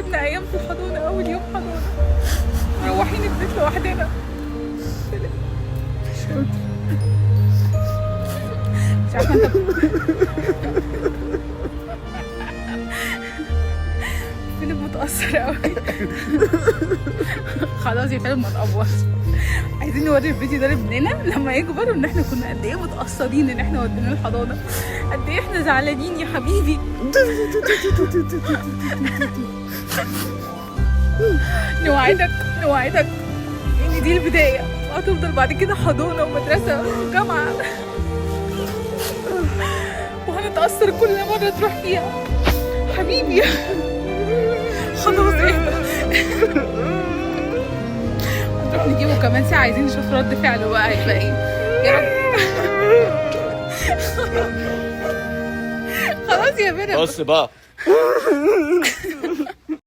تعبنا ايام في الحضانه، اول يوم حضانه مروحين البيت لوحدنا. مش عارفه انت فيلم متأثر قوي. خلاص يا فيلم ما تقبضش. عايزين نوري الفيديو ده لابننا لما يكبر ان احنا كنا قد ايه متأثرين ان احنا وديناه الحضانة، قد ايه احنا زعلانين يا حبيبي. نوعدك ان دي البداية، وهتفضل بعد كده حضانة ومدرسة وجامعة، وهنتأثر كل مرة تروح فيها. حبيبي خلاص اهدى. هنروح نجيبه كمان ساعة، عايزين نشوف رد فعله بقى هيبقى ايه. يا رب. خلاص يا بنت بص بقى.